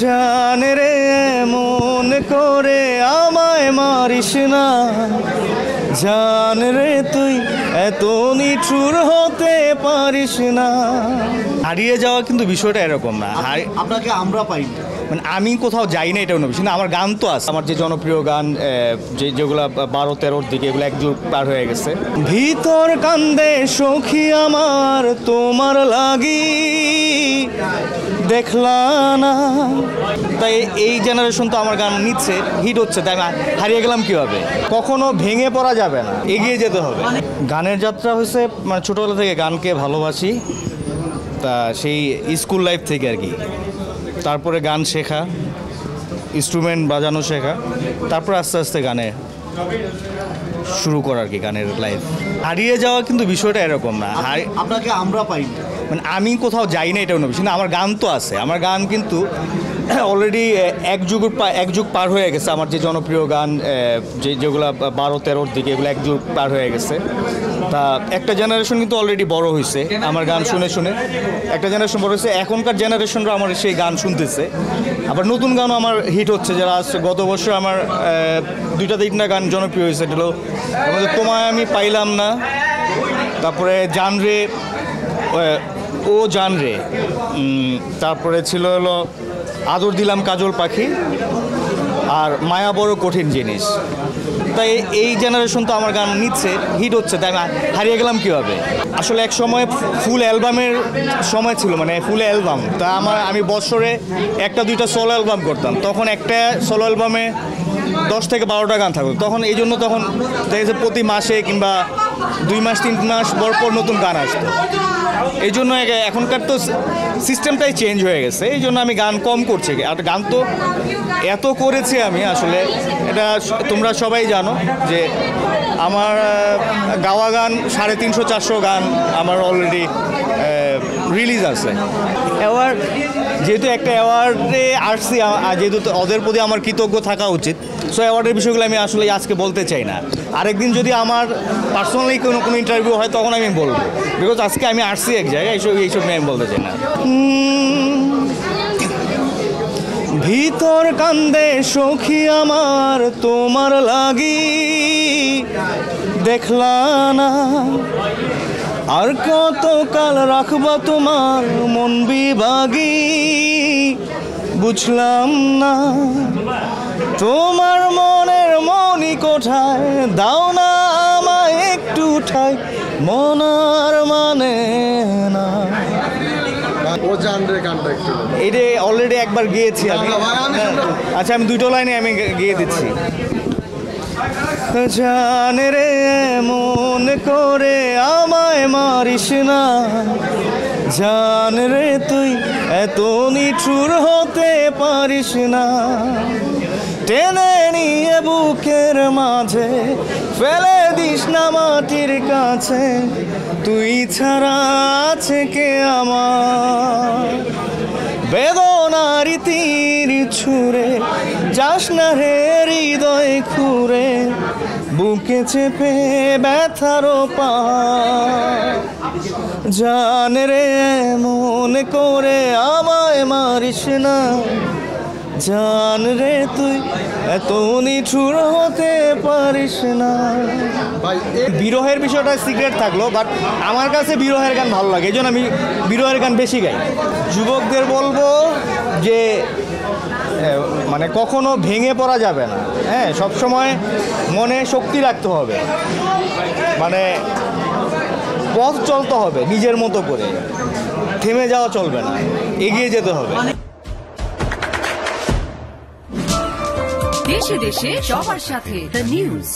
জান রে মন করে আমায় মারিস না, জান রে তুই এত নিঠুর হতে পারিস না। হারিয়ে যাওয়া কিন্তু বিষয়টা এরকম না, আপনাকে আমরা পাই মানে আমি কোথাও যাই না এটা অন্য বিষয় না। আমার গান তো আছে, আমার যে জনপ্রিয় গান যেগুলো 12-13 দিকে এগুলো এক যুগ পার হয়ে গেছে। ভিতর কান্দে সখী আমার তোমার লাগি দেখলা না, তাই এই জেনারেশন তো আমার গান নিচ্ছে, হিট হচ্ছে, তাই আমি হারিয়ে গেলাম কীভাবে? কখনো ভেঙে পড়া যাবে না, এগিয়ে যেতে হবে। গানের যাত্রা হয়েছে মানে ছোটোবেলা থেকে গানকে ভালোবাসি, তা সেই স্কুল লাইফ থেকে আর কি। তারপরে গান শেখা, ইনস্ট্রুমেন্ট বাজানো শেখা, তারপর আস্তে আস্তে গানে শুরু করা আর কি, গানের লাইফ। হারিয়ে যাওয়া কিন্তু বিষয়টা এরকম না, আপনাকে আমরা পাই মানে আমি কোথাও যাই না এটা অন্য বিষয় না। আমার গান তো আছে, আমার গান কিন্তু অলরেডি এক যুগ পার হয়ে গেছে। আমার যে জনপ্রিয় গান যেগুলো 12-13 দিকে এগুলো এক যুগ পার হয়ে গেছে। তা একটা জেনারেশন কিন্তু অলরেডি বড় হয়েছে আমার গান শুনে শুনে, একটা জেনারেশন বড় হয়েছে। এখনকার জেনারেশনরা আমার সেই গান শুনতেছে, আবার নতুন গানও আমার হিট হচ্ছে। যারা আসছে গত বছর আমার 2-3টা গান জনপ্রিয় হয়েছে, এটা হলো আমাদের তোমায় আমি পাইলাম না, তারপরে জান রে ও জান রে, তারপরে ছিল হলো আদর দিলাম কাজল পাখি, আর মায়া বড় কঠিন জিনিস। তাই এই জেনারেশন তো আমার গান নিচ্ছে, হিট হচ্ছে, তাই আমি হারিয়ে গেলাম কীভাবে? আসলে এক সময় ফুল অ্যালবামের সময় ছিল, মানে ফুল অ্যালবাম। তা আমি বছরে 1-2টা সোলো অ্যালবাম করতাম। তখন একটা সোলো অ্যালবামে 10 থেকে 12টা গান থাকতো। তখন এই জন্য তখন দেখেছে প্রতি মাসে কিংবা 2 মাস 3 মাস পর নতুন গান আসতো। এই জন্য এখনকার তো সিস্টেমটাই চেঞ্জ হয়ে গেছে, এই জন্য আমি গান কম করছি। আর গান তো এত করেছি আমি, আসলে এটা তোমরা সবাই জানো যে আমার গাওয়া গান 350-400 গান আমার অলরেডি রিলিজ আছে। অ্যাওয়ার্ড যেহেতু একটা অ্যাওয়ার্ডে আসছি, যেহেতু ওদের প্রতি আমার কৃতজ্ঞ থাকা উচিত, সো অ্যাওয়ার্ডের বিষয়গুলো আমি আসলে আজকে বলতে চাই না। আরেকদিন যদি আমার পার্সোনালি কোনো ইন্টারভিউ হয় তখন আমি বলবো, বিকজ আজকে আমি আসছি এক জায়গায়, এইসব নিয়ে আমি বলতে চাই না। ভিতর কান্দে সখী আমার তোমার লাগি দেখলা না, আর কতকাল রাখবা তোমার মন বিভাগী বুঝলাম না, তোমার মনের মনি কোঠায় দাও না আমায় একটু ঠাই, মনার মানে না। এটা অলরেডি একবার গিয়েছি আমি। আচ্ছা, আমি 2টো লাইনে আমি গিয়ে দিচ্ছি। জান রে মন করে আমায় মারিস না, জান রে তুই এত নিঠুর হতে পারিস না, টেনে নিয়ে বুকের মাঝে ফেলে দিস না মাটির কাছে, তুই ছাড়া আছে কে আমার, বেদনার তীর ছুঁড়ে যাস না রে হৃদয় খুঁড়ে, বুকে চেপে ব্যথার পাহাড়, জান রে মন করে আমায় মারিস না, জান রে তুই এত নিঠুর হতে পারিস না। বিরহের বিষয়টা সিক্রেট থাকলো, বাট আমার কাছে বিরহের গান ভালো লাগে, এই জন্য আমি বিরহের গান বেশি গাই। যুবকদের বলবো যে মানে কখনো ভেঙে পড়া যাবে না, হ্যাঁ, সবসময় মনে শক্তি রাখতে হবে, মানে পথ চলতে হবে নিজের মতো করে, থেমে যাওয়া চলবে না, এগিয়ে যেতে হবে। দেশে দেশে সবার সাথে দ্য নিউজ।